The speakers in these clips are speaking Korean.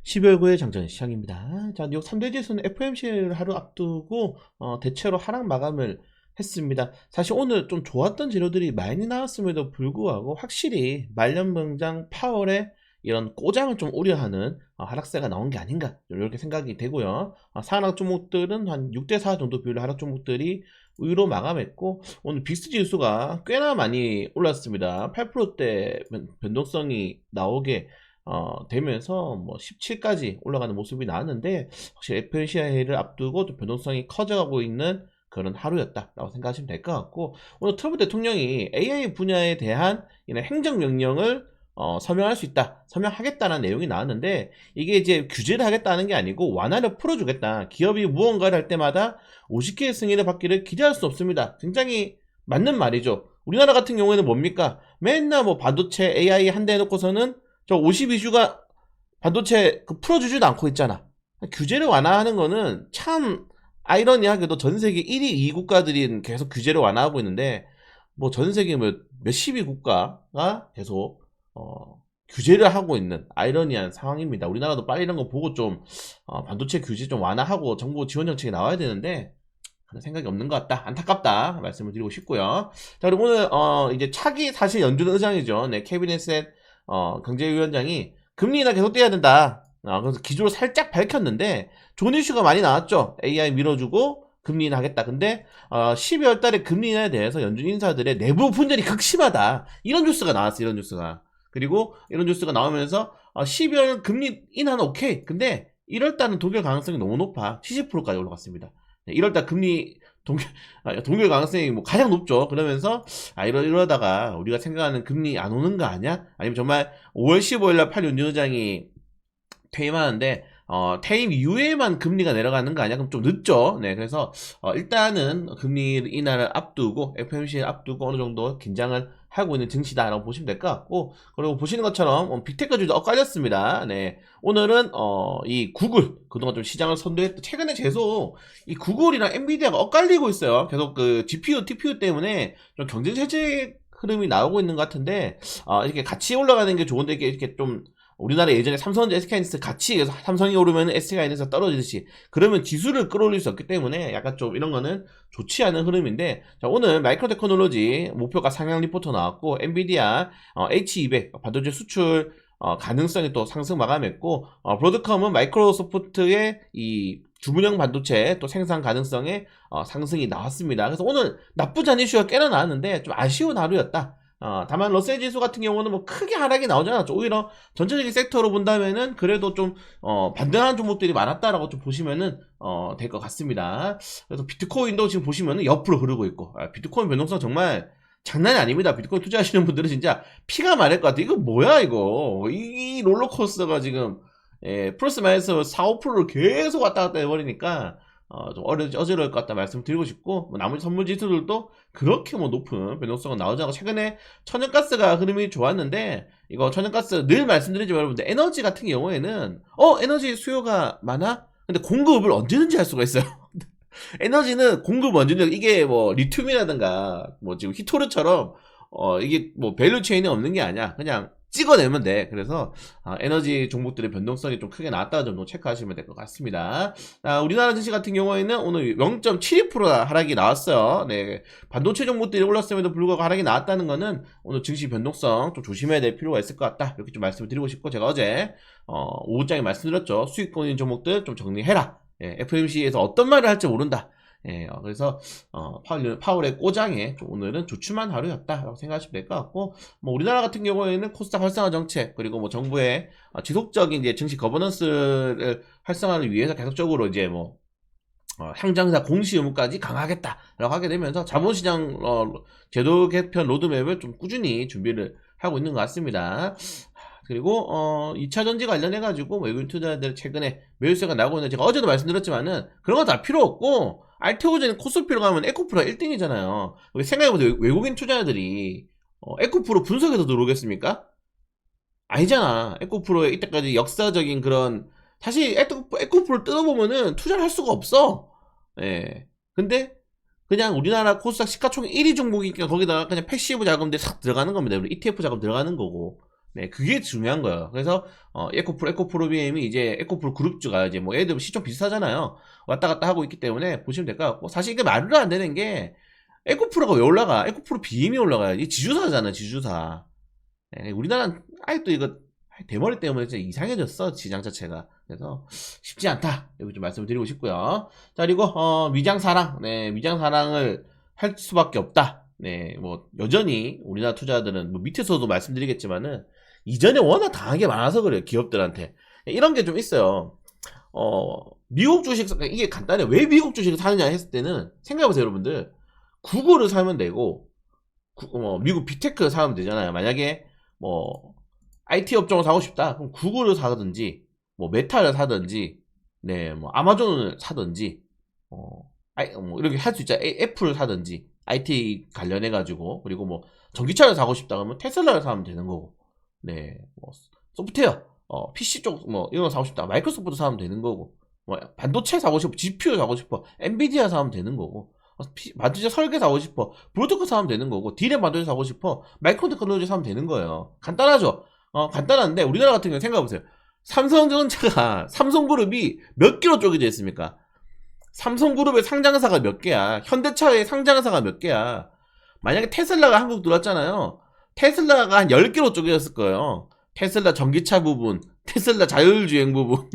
12월 9일 장전 시작입니다. 자, 뉴욕 3대 지수는 FOMC를 하루 앞두고 대체로 하락 마감을 했습니다. 사실 오늘 좀 좋았던 재료들이 많이 나왔음에도 불구하고 확실히 말년병장 파월의 이런 꼬장을 좀 우려하는 하락세가 나온 게 아닌가 이렇게 생각이 되고요. 상하락 종목들은 한 6대4 정도 비율의 하락 종목들이 우위로 마감했고, 오늘 빅스 지수가 꽤나 많이 올랐습니다. 8%대 변동성이 나오게 되면서 뭐 17까지 올라가는 모습이 나왔는데, 확실히 FOMC를 앞두고 또 변동성이 커져가고 있는 그런 하루였다라고 생각하시면 될 것 같고, 오늘 트럼프 대통령이 AI 분야에 대한 이런 행정명령을 서명할 수 있다, 서명하겠다는 내용이 나왔는데, 이게 이제 규제를 하겠다는 게 아니고 완화를 풀어주겠다. 기업이 무언가를 할 때마다 50개의 승인을 받기를 기대할 수 없습니다. 굉장히 맞는 말이죠. 우리나라 같은 경우에는 뭡니까? 맨날 뭐 반도체 AI 한 대 해놓고서는 저 52주가 반도체 풀어주지도 않고 있잖아. 규제를 완화하는 거는 참 아이러니하게도 전 세계 1위, 2위 국가들이 계속 규제를 완화하고 있는데, 뭐 전 세계 몇십 위 국가가 계속 규제를 하고 있는 아이러니한 상황입니다. 우리나라도 빨리 이런 거 보고 좀 반도체 규제 좀 완화하고 정부 지원 정책이 나와야 되는데 그런 생각이 없는 것 같다. 안타깝다 말씀을 드리고 싶고요. 자, 그리고 오늘 이제 차기 사실 연준 의장이죠. 네, 캐비넷의 경제위원장이 금리 인하 계속돼야 된다. 그래서 기조를 살짝 밝혔는데 좋은 이슈가 많이 나왔죠. AI 밀어주고 금리 인하 하겠다. 근데 12월 달에 금리 인하에 대해서 연준 인사들의 내부 분열이 극심하다. 이런 뉴스가 나왔어요. 이런 뉴스가. 그리고 이런 뉴스가 나오면서 12월 금리 인하는 오케이. 근데 1월 달은 동결 가능성이 너무 높아. 70%까지 올라갔습니다. 1월 달 금리 동결 가능성이 뭐 가장 높죠. 그러면서 이러다가 우리가 생각하는 금리 안 오는 거 아니야? 아니면 정말 5월 15일 날 팔 연준 의장이 퇴임하는데 퇴임 이후에만 금리가 내려가는 거 아니야? 그럼 좀 늦죠. 네, 그래서 일단은 금리 인하를 앞두고 FOMC를 앞두고 어느 정도 긴장을 하고 있는 증시다라고 보시면 될 것 같고, 그리고 보시는 것처럼 빅테크주도 엇갈렸습니다. 네, 오늘은 이 구글 그동안 좀 시장을 선도했던, 최근에 계속 이 구글이랑 엔비디아가 엇갈리고 있어요. 계속 그 GPU, TPU 때문에 좀 경쟁 체제 흐름이 나오고 있는 것 같은데, 이렇게 같이 올라가는 게 좋은데 이렇게 좀 우리나라 예전에 삼성전자, SK하이닉스 같이 삼성이 오르면 SK하이닉스가 떨어지듯이 그러면 지수를 끌어올릴 수 없기 때문에 약간 좀 이런 거는 좋지 않은 흐름인데, 자, 오늘 마이크로테크놀로지 목표가 상향 리포트 나왔고, 엔비디아 H200 반도체 수출 가능성이 또 상승 마감했고, 브로드컴은 마이크로소프트의 이 주문형 반도체 또 생산 가능성의 상승이 나왔습니다. 그래서 오늘 나쁘지 않은 이슈가 꽤나 나왔는데 좀 아쉬운 하루였다. 다만 러셀 지수 같은 경우는 뭐 크게 하락이 나오지 않았죠. 오히려 전체적인 섹터로 본다면은 그래도 좀 반등하는 종목들이 많았다라고 좀 보시면은 될 것 같습니다. 그래서 비트코인도 지금 보시면은 옆으로 흐르고 있고, 비트코인 변동성 정말 장난이 아닙니다. 비트코인 투자하시는 분들은 진짜 피가 마를 것 같아. 이거 뭐야 이거, 이 롤러코스터가 지금 플러스 마이너스 4, 5%를 계속 왔다 갔다 해버리니까 좀 어지러울 것 같다 말씀드리고 싶고, 뭐 나머지 선물 지수들도 그렇게 뭐 높은 변동성은 나오지 않고, 최근에 천연가스가 흐름이 좋았는데, 이거 천연가스 늘 말씀드리지만 여러분들, 에너지 같은 경우에는 에너지 수요가 많아? 근데 공급을 언제든지 할 수가 있어요. 에너지는 공급 언제든지, 이게 뭐 리튬이라든가 뭐 지금 히토르처럼 이게 뭐 밸류 체인이 없는 게 아니야. 그냥 찍어내면 돼. 그래서 에너지 종목들의 변동성이 좀 크게 나왔다는 점도 체크하시면 될 것 같습니다. 우리나라 증시 같은 경우에는 오늘 0.72% 하락이 나왔어요. 네, 반도체 종목들이 올랐음에도 불구하고 하락이 나왔다는 거는 오늘 증시 변동성 좀 조심해야 될 필요가 있을 것 같다, 이렇게 좀 말씀을 드리고 싶고, 제가 어제 오후장에 말씀드렸죠. 수익권인 종목들 좀 정리해라. FOMC에서 어떤 말을 할지 모른다. 그래서 파월의 꼬장에 오늘은 조춤한 하루였다라고 생각하시면 될 것 같고, 뭐 우리나라 같은 경우에는 코스닥 활성화 정책, 그리고 뭐 정부의 지속적인 이제 증시 거버넌스를 활성화를 위해서 계속적으로 이제 뭐 상장사 공시 의무까지 강화하겠다라고 하게 되면서 자본시장 제도 개편 로드맵을 좀 꾸준히 준비를 하고 있는 것 같습니다. 그리고 2차전지 관련해가지고 외국인 투자자들 최근에 매수세가 나오고 있는데, 제가 어제도 말씀드렸지만은 그런 거 다 필요 없고, 알테오젠 코스피로 가면 에코프로가 1등이잖아요. 생각해보세요. 외국인 투자자들이 에코프로 분석해서 들어오겠습니까? 아니잖아. 에코프로의 이때까지 역사적인 그런, 사실 에코프로를 뜯어보면은 투자를 할 수가 없어. 근데 그냥 우리나라 코스닥 시가총액 1위 종목이니까 거기다가 그냥 패시브 자금들이 싹 들어가는 겁니다. ETF 자금 들어가는 거고. 네, 그게 중요한 거예요. 그래서 에코프로 BM이 이제 에코프로 그룹주가 이제 뭐 애들 시총 비슷하잖아요. 왔다 갔다 하고 있기 때문에 보시면 될 것 같고, 사실 이게 말도 안 되는 게 에코프로가 왜 올라가? 에코프로 BM이 올라가요. 이 지주사잖아, 지주사. 네, 우리나라는 아직도 이거 대머리 때문에 진짜 이상해졌어, 시장 자체가. 그래서 쉽지 않다, 여기 좀 말씀을 드리고 싶고요. 자, 그리고 위장사랑, 네, 위장사랑을 할 수밖에 없다. 네, 뭐 여전히 우리나라 투자들은 뭐 밑에서도 말씀드리겠지만은 이전에 워낙 당한 게 많아서 그래요, 기업들한테. 이런 게 좀 있어요. 미국 주식, 이게 간단해. 왜 미국 주식을 사느냐 했을 때는 생각해보세요, 여러분들. 구글을 사면 되고, 미국 빅테크 사면 되잖아요. 만약에 뭐 IT 업종을 사고 싶다, 그럼 구글을 사든지, 뭐 메타를 사든지, 네, 뭐 아마존을 사든지, 뭐 이렇게 할 수 있죠. 애플을 사든지, IT 관련해 가지고. 그리고 뭐 전기차를 사고 싶다 그러면 테슬라를 사면 되는 거고, 네, 뭐 소프트웨어, PC 쪽 뭐 이런 거 사고 싶다, 마이크로소프트 사면 되는 거고, 뭐 반도체 사고 싶어, GPU 사고 싶어, 엔비디아 사면 되는 거고, 반도체 설계 사고 싶어, 브로드카 사면 되는 거고, 디램 반도체 사고 싶어, 마이크로 테크놀로지 사면 되는 거예요. 간단하죠? 간단한데 우리나라 같은 경우 생각해보세요. 삼성전자가 삼성그룹이 몇 개로 쪼개져 있습니까? 삼성그룹의 상장사가 몇 개야? 현대차의 상장사가 몇 개야? 만약에 테슬라가 한국 들어왔잖아요. 테슬라가 한 10개로 쪼개졌을 거예요. 테슬라 전기차 부분, 테슬라 자율주행 부분,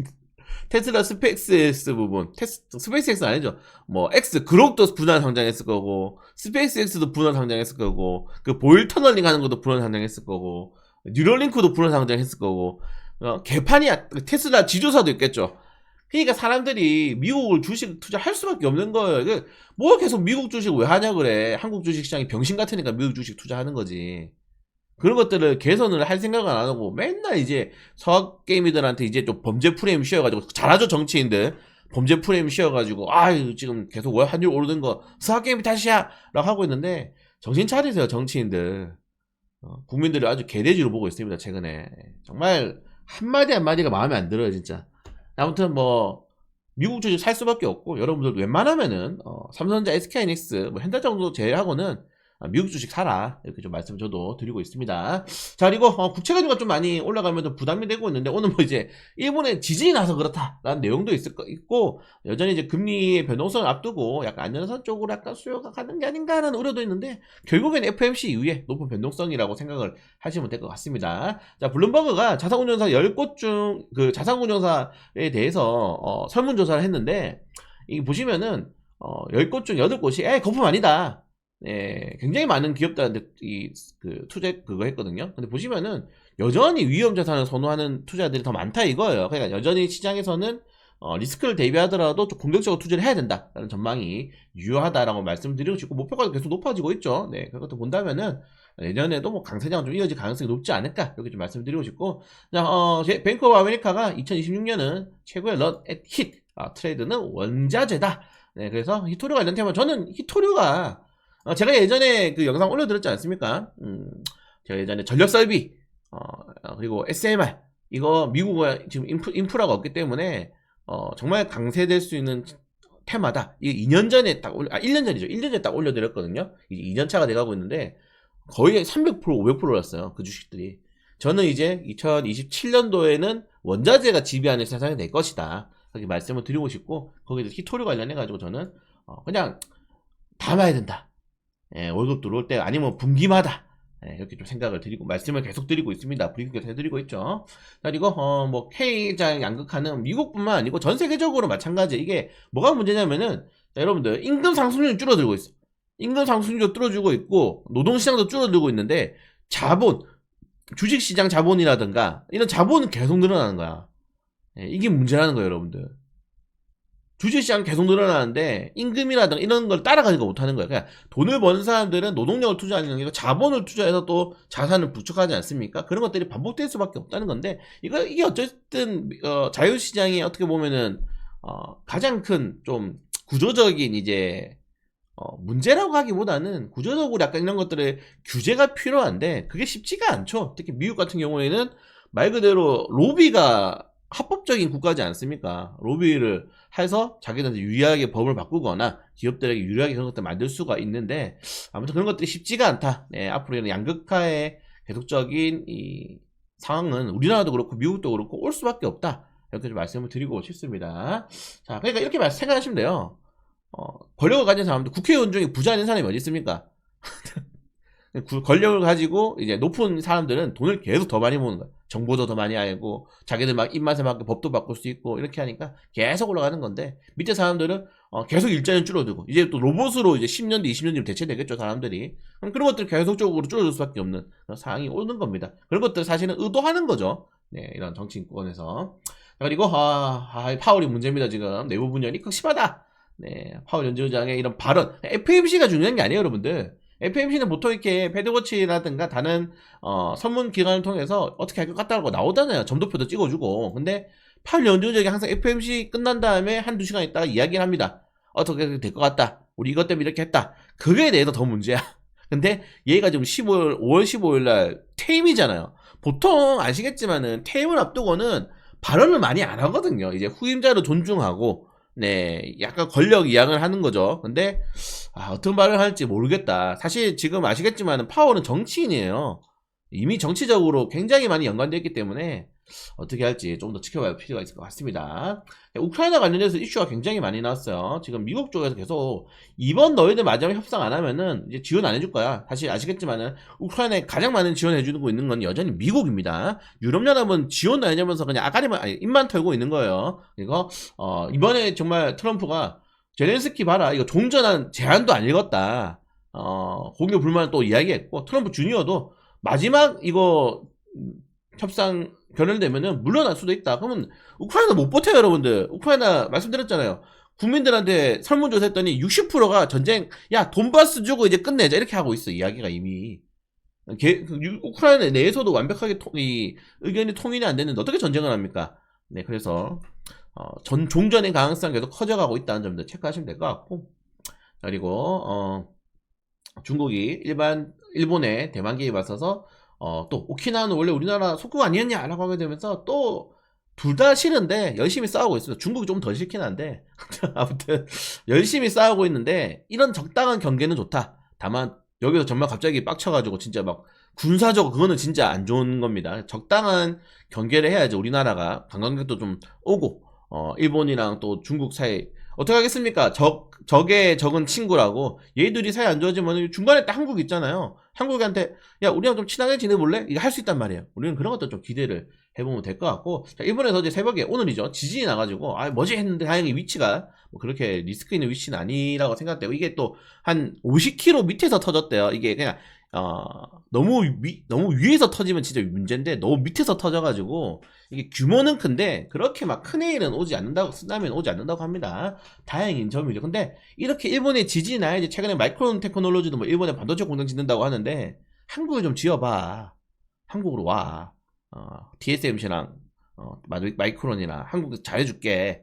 테슬라 스페이스X 부분, 스페이스X는 아니죠. 뭐 X 그룹도 분할 상장했을 거고, 스페이스X도 분할 상장했을 거고, 그 보일 터널링 하는 것도 분할 상장했을 거고, 뉴럴링크도 분할 상장했을 거고, 개판이야. 테슬라 지주사도 있겠죠. 그러니까 사람들이 미국을 주식 투자할 수밖에 없는 거예요. 뭐 계속 미국 주식 왜 하냐 그래. 한국 주식 시장이 병신 같으니까 미국 주식 투자하는 거지. 그런 것들을 개선을 할 생각은 안 하고 맨날 이제 서학게임이들한테 이제 좀 범죄 프레임 씌워가지고, 잘하죠 정치인들. 범죄 프레임 씌워가지고 지금 계속 환율 오르는 거 서학게임이 탓이야 라고 하고 있는데, 정신 차리세요 정치인들. 국민들을 아주 개돼지로 보고 있습니다 최근에. 정말 한마디 한마디가 마음에 안 들어요 진짜. 아무튼 뭐 미국 주식 살 수밖에 없고, 여러분들도 웬만하면은 삼성전자, SK하이닉스, 뭐 현대 정도 제외하고는 미국 주식 사라, 이렇게 좀 말씀 저도 드리고 있습니다. 자, 그리고 국채 가격이 좀 많이 올라가면서 부담이 되고 있는데, 오늘 뭐 이제 일본에 지진이 나서 그렇다라는 내용도 있고, 여전히 이제 금리의 변동성을 앞두고 약간 안전선 쪽으로 약간 수요가 가는 게 아닌가 하는 우려도 있는데, 결국엔 FMC 이후에 높은 변동성이라고 생각을 하시면 될 것 같습니다. 자, 블룸버그가 자산운용사 10곳 중 그 자산운용사에 대해서 설문조사를 했는데, 이 보시면은 10곳 중 8곳이 거품 아니다, 네, 굉장히 많은 기업들한테 그 투자 그거 했거든요. 근데 보시면은 여전히 위험 자산을 선호하는 투자들이 더 많다 이거예요. 그러니까 여전히 시장에서는 리스크를 대비하더라도 좀 공격적으로 투자를 해야 된다라는 전망이 유효하다라고 말씀드리고 싶고, 목표가 계속 높아지고 있죠. 네, 그것도 본다면은 내년에도 뭐 강세장 좀 이어질 가능성이 높지 않을까, 이렇게 좀 말씀드리고 싶고, 자, 뱅크 오브 아메리카가 2026년은 최고의 런 앳 힛, 트레이드는 원자재다. 네, 그래서 히토류 관련 테마, 저는 히토류가 제가 예전에 그 영상 올려드렸지 않습니까? 제가 예전에 전력설비, 그리고 SMR, 이거 미국은 지금 인프라가 없기 때문에 정말 강세될 수 있는 테마다. 이게 2년 전에 1년 전이죠. 1년 전에 딱 올려드렸거든요. 이제 2년 차가 돼가고 있는데 거의 300%, 500% 올랐어요. 그 주식들이. 저는 이제 2027년도에는 원자재가 지배하는 세상이 될 것이다, 그렇게 말씀을 드리고 싶고, 거기에 히토류 관련해가지고 저는 그냥 담아야 된다. 월급 들어올 때 아니면 분기마다 이렇게 좀 생각을 드리고 말씀을 계속 드리고 있습니다. 브리핑 해드리고 있죠. 그리고 뭐 K장 양극화는 미국뿐만 아니고 전 세계적으로 마찬가지. 이게 뭐가 문제냐면은, 자, 여러분들 임금 상승률이 줄어들고 있어. 임금 상승률도 줄어들고 있고 노동시장도 줄어들고 있는데, 자본, 주식시장 자본이라든가 이런 자본은 계속 늘어나는 거야. 이게 문제라는 거예요 여러분들. 주식시장 계속 늘어나는데 임금이라든가 이런 걸 따라가지가 못하는 거예요. 그냥 돈을 버는 사람들은 노동력을 투자하는 게 아니고 자본을 투자해서 또 자산을 부축하지 않습니까? 그런 것들이 반복될 수밖에 없다는 건데, 이게 어쨌든 자유시장이 어떻게 보면은 가장 큰 좀 구조적인 이제 문제라고 하기보다는 구조적으로 약간 이런 것들의 규제가 필요한데, 그게 쉽지가 않죠. 특히 미국 같은 경우에는 말 그대로 로비가 합법적인 국가지 않습니까? 로비를 해서 자기들한테 유리하게 법을 바꾸거나 기업들에게 유리하게 그런 것들 만들 수가 있는데, 아무튼 그런 것들이 쉽지가 않다. 네, 앞으로는 양극화의 계속적인 이 상황은 우리나라도 그렇고 미국도 그렇고 올 수밖에 없다. 이렇게 좀 말씀을 드리고 싶습니다. 자, 그러니까 이렇게 생각하시면 돼요. 권력을 가진 사람도 국회의원 중에 부자 있는 사람이 어디 있습니까? 권력을 가지고 이제 높은 사람들은 돈을 계속 더 많이 모으는 거야. 정보도 더 많이 알고 자기들 막 입맛에 맞게 법도 바꿀 수 있고 이렇게 하니까 계속 올라가는 건데 밑에 사람들은 계속 일자리는 줄어들고 이제 또 로봇으로 이제 10년 뒤 20년 뒤면 대체되겠죠 사람들이. 그런 것들 계속적으로 줄어들 수밖에 없는 그런 상황이 오는 겁니다. 그런 것들 사실은 의도하는 거죠. 네, 이런 정치인권에서. 그리고 파월이 문제입니다. 지금 내부 분열이 극심하다. 네, 파월 연주장의 이런 발언 FMC가 중요한 게 아니에요 여러분들. FMC는 보통 이렇게 패드워치라든가 다른 선문 기관을 통해서 어떻게 할 것 같다고 나오잖아요. 점도표도 찍어주고. 근데 파월 연주장이 항상 FMC 끝난 다음에 한두 시간 있다가 이야기를 합니다. 어떻게 될 것 같다. 우리 이것 때문에 이렇게 했다. 그거에 대해서 더 문제야. 근데 얘가 지금 5월 15일 날 퇴임이잖아요. 보통 아시겠지만은 퇴임을 앞두고는 발언을 많이 안 하거든요. 이제 후임자를 존중하고 네, 약간 권력 이양을 하는 거죠. 근데 어떤 발언을 할지 모르겠다. 사실 지금 아시겠지만 파월은 정치인이에요. 이미 정치적으로 굉장히 많이 연관되어 있기 때문에 어떻게 할지 좀 더 지켜봐야 할 필요가 있을 것 같습니다. 우크라이나 관련해서 이슈가 굉장히 많이 나왔어요. 지금 미국 쪽에서 계속 이번 너희들 마지막 협상 안 하면은 이제 지원 안 해줄 거야. 사실 아시겠지만은 우크라이나에 가장 많은 지원해주고 있는 건 여전히 미국입니다. 유럽연합은 지원도 안 해주면서 그냥 입만 털고 있는 거예요. 그리고 이번에 정말 트럼프가 젤렌스키 봐라 이거 종전한 제안도 안 읽었다. 공개 불만을 또 이야기했고 트럼프 주니어도 마지막 이거 협상 결렬되면은 물러날 수도 있다. 그러면 우크라이나 못 버텨요 여러분들. 우크라이나 말씀드렸잖아요. 국민들한테 설문조사 했더니 60%가 전쟁 야 돈바스 주고 이제 끝내자 이렇게 하고 있어. 이야기가 이미 우크라이나 내에서도 완벽하게 의견이 통일이 안 되는데 어떻게 전쟁을 합니까? 네, 그래서 종전의 가능성이 계속 커져가고 있다는 점도 체크하시면 될 것 같고, 그리고 중국이 일본의 대만 개입에 맞서서 또 오키나와는 원래 우리나라 속국 아니었냐 라고 하게 되면서 또 둘 다 싫은데 열심히 싸우고 있어요. 중국이 좀 더 싫긴 한데 아무튼 열심히 싸우고 있는데 이런 적당한 경계는 좋다. 다만 여기서 정말 갑자기 빡쳐가지고 진짜 막 군사적으로 그거는 진짜 안 좋은 겁니다. 적당한 경계를 해야지 우리나라가 관광객도 좀 오고 일본이랑 또 중국 사이 어떻게 하겠습니까? 적의 적은 친구라고 얘들이 사이 안 좋아지면 중간에 딱 한국 있잖아요. 한국한테 야 우리랑 좀 친하게 지내볼래? 이거 할 수 있단 말이에요. 우리는 그런 것도 좀 기대를 해보면 될 것 같고, 자, 일본에서 이제 새벽에 오늘이죠 지진이 나가지고 뭐지 했는데 다행히 위치가 뭐 그렇게 리스크 있는 위치는 아니라고 생각되고 이게 또 한 50km 밑에서 터졌대요. 이게 그냥 너무 위에서 터지면 진짜 문제인데 너무 밑에서 터져가지고 이게 규모는 큰데 그렇게 막 큰 해일은 오지 않는다고 쓰나미는 오지 않는다고 합니다. 다행인 점이죠. 근데 이렇게 일본의 지진이 나야지. 최근에 마이크론 테크놀로지도 뭐 일본에 반도체 공장 짓는다고 하는데 한국에 좀 지어봐. 한국으로 와. TSMC랑 마이크론이랑 한국 잘해줄게.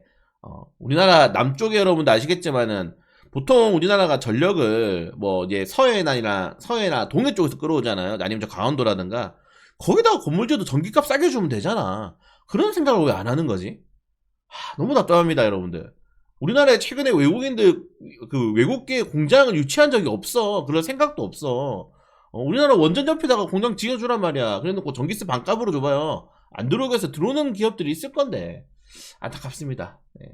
우리나라 남쪽에 여러분도 아시겠지만은 보통 우리나라가 전력을 뭐 이제 서해나 동해 쪽에서 끌어오잖아요. 아니면 저 강원도라든가 거기다가 건물 지어도 전기값 싸게 주면 되잖아. 그런 생각을 왜 안 하는 거지? 너무 답답합니다 여러분들. 우리나라에 최근에 외국인들 그 외국계 공장을 유치한 적이 없어. 그럴 생각도 없어. 우리나라 원전 옆에다가 공장 지어주란 말이야. 그래놓고 전기세 반값으로 줘봐요. 안 들어오게 해서 들어오는 기업들이 있을 건데 안타깝습니다. 네.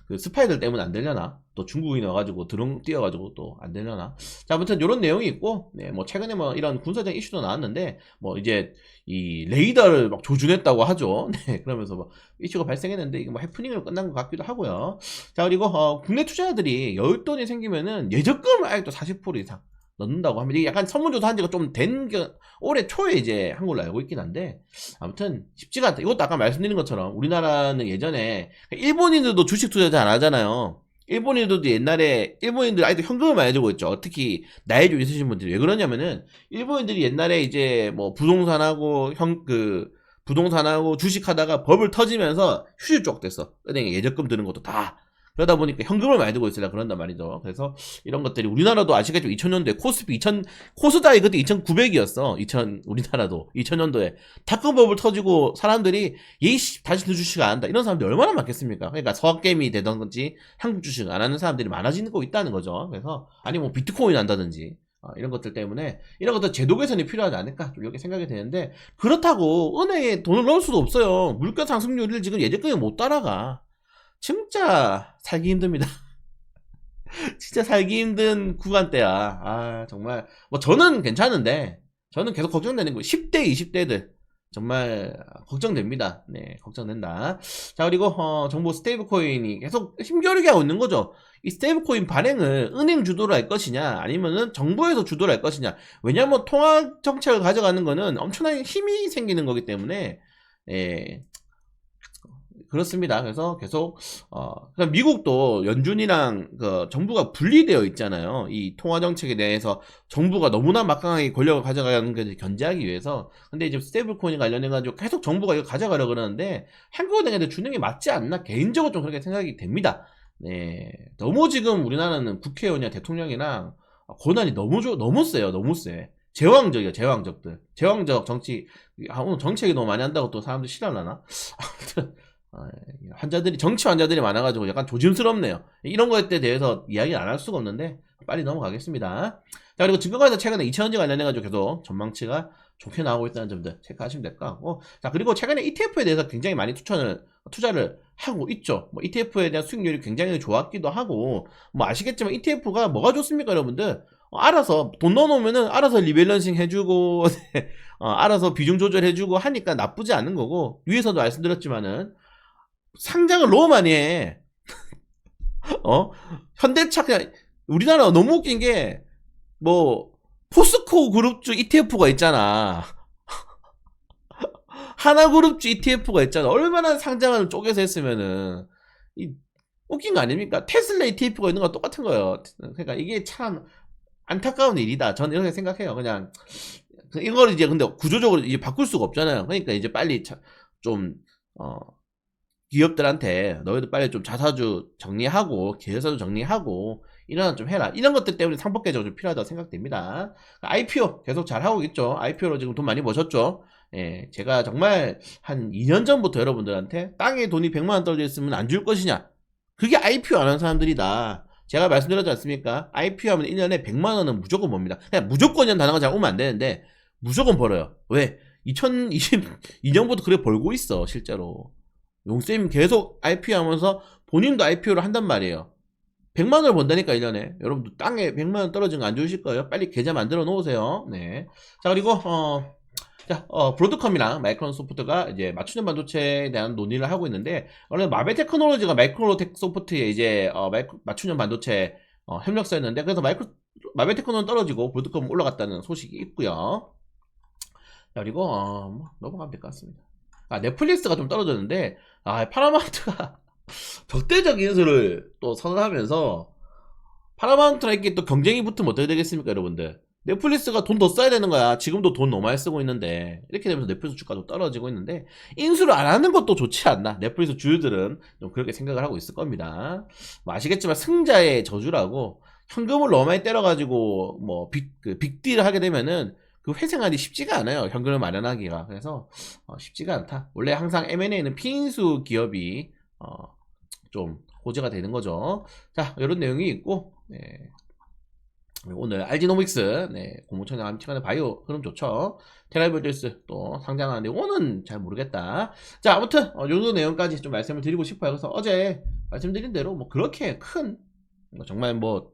그 스파이들 때문에 안 되려나? 또 중국인이 와가지고 드론 띄워가지고 또 안 되려나? 자, 아무튼 이런 내용이 있고, 네, 뭐 최근에 뭐 이런 군사적 이슈도 나왔는데, 뭐 이제 이 레이더를 막 조준했다고 하죠. 네, 그러면서 뭐 이슈가 발생했는데 이게 뭐 해프닝으로 끝난 것 같기도 하고요. 자, 그리고 국내 투자자들이 여윳돈이 생기면은 예적금을 아예 또 40% 이상 넣는다고 합니다. 이게 약간 설문조사 한 지가 좀 올해 초에 이제 한 걸로 알고 있긴 한데, 아무튼 쉽지가 않다. 이것도 아까 말씀드린 것처럼 우리나라는 예전에 일본인들도 주식 투자 잘 안 하잖아요. 일본인들도 옛날에 일본인들 아직도 현금을 많이 주고 있죠. 특히 나이 좀 있으신 분들이 왜 그러냐면은 일본인들이 옛날에 이제 뭐 부동산하고 부동산하고 주식하다가 버블 터지면서 휴지 쪽 됐어. 은행에 예적금 드는 것도 다. 그러다 보니까 현금을 많이 들고 있으라 그런단 말이죠. 그래서 이런 것들이 우리나라도 아시겠지만 2000년도에 코스닥이 그때 2900이었어. 우리나라도 2000년도에 닷컴버블 터지고 사람들이 예이씨 다시 주식 안 한다 이런 사람들이 얼마나 많겠습니까? 그러니까 서학개미 되던지 한국 주식 안 하는 사람들이 많아지고 있다는 거죠. 그래서 아니 뭐 비트코인 한다든지 이런 것들 때문에 이런 것도 제도 개선이 필요하지 않을까 좀 이렇게 생각이 되는데, 그렇다고 은행에 돈을 넣을 수도 없어요. 물가 상승률을 지금 예전까지 못 따라가. 진짜 살기 힘듭니다. 진짜 살기 힘든 구간대야. 정말 뭐 저는 괜찮은데, 저는 계속 걱정되는 거 10대 20대들 정말 걱정됩니다. 네, 걱정된다. 자, 그리고 정부 스테이블 코인이 계속 힘겨루게 하고 있는 거죠. 이 스테이블 코인 발행을 은행 주도로 할 것이냐 아니면은 정부에서 주도로 할 것이냐. 왜냐면 통화 정책을 가져가는 거는 엄청나게 힘이 생기는 거기 때문에, 예, 그렇습니다. 그래서 계속 그러니까 미국도 연준이랑 그 정부가 분리되어 있잖아요. 이 통화 정책에 대해서 정부가 너무나 막강하게 권력을 가져가는 것을 견제하기 위해서. 근데 이제 스테이블 코인 관련해 가지고 계속 정부가 이거 가져가려고 그러는데 한국은행한테 주는 게 맞지 않나, 개인적으로 좀 그렇게 생각이 됩니다. 네, 너무 지금 우리나라는 국회의원이나 대통령이랑 권한이 너무 세요. 너무 세. 제왕적이야, 제왕적들. 제왕적 정치. 오늘 정치 얘기 너무 많이 한다고 또 사람들 싫어하나? 아무튼 환자들이, 정치 환자들이 많아가지고 약간 조심스럽네요. 이런 거에 대해서 이야기 안 할 수가 없는데 빨리 넘어가겠습니다. 자, 그리고 증권가에서 최근에 2차전지 관련해가지고 계속 전망치가 좋게 나오고 있다는 점들 체크하시면 될 것 같고, 자, 그리고 최근에 ETF에 대해서 굉장히 많이 투자를 하고 있죠. 뭐 ETF에 대한 수익률이 굉장히 좋았기도 하고, 뭐 아시겠지만 ETF가 뭐가 좋습니까, 여러분들? 알아서 돈 넣어놓으면은 알아서 리밸런싱 해주고 알아서 비중 조절해주고 하니까 나쁘지 않은 거고, 위에서도 말씀드렸지만은 상장을 너무 많이 해. 현대차, 그냥 우리나라가 너무 웃긴 게, 뭐 포스코 그룹주 ETF가 있잖아. 하나그룹주 ETF가 있잖아. 얼마나 상장을 쪼개서 했으면은 웃긴 거 아닙니까? 테슬라 ETF가 있는 거랑 똑같은 거예요. 그러니까 이게 참 안타까운 일이다. 저는 이렇게 생각해요. 그냥 이걸 이제 근데 구조적으로 이제 바꿀 수가 없잖아요. 그러니까 이제 빨리 좀 기업들한테 너희들 빨리 좀 자사주 정리하고 계열사주 정리하고 이런 좀 해라. 이런 것들 때문에 상법 개정이 좀 필요하다고 생각됩니다. IPO 계속 잘 하고 있죠. IPO로 지금 돈 많이 버셨죠. 예, 제가 정말 한 2년 전부터 여러분들한테 땅에 돈이 100만원 떨어져 있으면 안 줄 것이냐. 그게 IPO 안 하는 사람들이다. 제가 말씀드렸지 않습니까? IPO 하면 1년에 100만원은 무조건 법니다. 그냥 무조건이라는 단어가 잘 오면 안 되는데 무조건 벌어요. 왜? 2022년부터 그래 벌고 있어, 실제로. 용쌤 계속 IPO 하면서 본인도 IPO를 한단 말이에요. 100만원을 번다니까 1년에. 여러분들 땅에 100만원 떨어진 거 안 주실 거예요? 빨리 계좌 만들어 놓으세요. 네. 자, 그리고 브로드컴이랑 마이크론 소프트가 이제 맞춤형 반도체에 대한 논의를 하고 있는데, 원래 마베 테크놀로지가 마이크로텍 소프트에 이제 맞춤형 반도체 협력사였는데, 그래서 마베 테크놀로지는 떨어지고 브로드컴 올라갔다는 소식이 있고요. 자, 그리고 넘어가면 될 것 같습니다. 넷플릭스가 좀 떨어졌는데, 파라마운트가 적대적 인수를 또 선언하면서, 파라마운트랑 이렇게 또 경쟁이 붙으면 어떻게 되겠습니까, 여러분들? 넷플릭스가 돈 더 써야 되는 거야. 지금도 돈 너무 많이 쓰고 있는데. 이렇게 되면서 넷플릭스 주가도 떨어지고 있는데, 인수를 안 하는 것도 좋지 않나. 넷플릭스 주주들은 좀 그렇게 생각을 하고 있을 겁니다. 뭐 아시겠지만 승자의 저주라고, 현금을 너무 많이 때려가지고 뭐 빅딜을 하게 되면은 그 회생하기 쉽지가 않아요. 현금을 마련하기가. 그래서 쉽지가 않다. 원래 항상 M&A는 피인수 기업이 좀 호재가 되는 거죠. 자, 이런 내용이 있고, 네. 오늘 알지노믹스, 네, 공모청장 암치간의 바이오 흐름 좋죠. 테라이버드스 또 상장하는데 오는 잘 모르겠다. 자, 아무튼 요 정도 내용까지 좀 말씀을 드리고 싶어요. 그래서 어제 말씀드린 대로 뭐 그렇게 큰 정말 뭐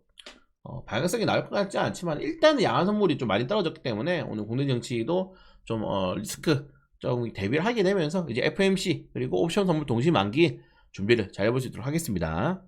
방향성이 나올 것 같지 않지만, 일단은 양한 선물이 좀 많이 떨어졌기 때문에 오늘 국내 정치도 좀 리스크 좀 대비를 하게 되면서 이제 FMC 그리고 옵션 선물 동시 만기 준비를 잘 해볼 수 있도록 하겠습니다.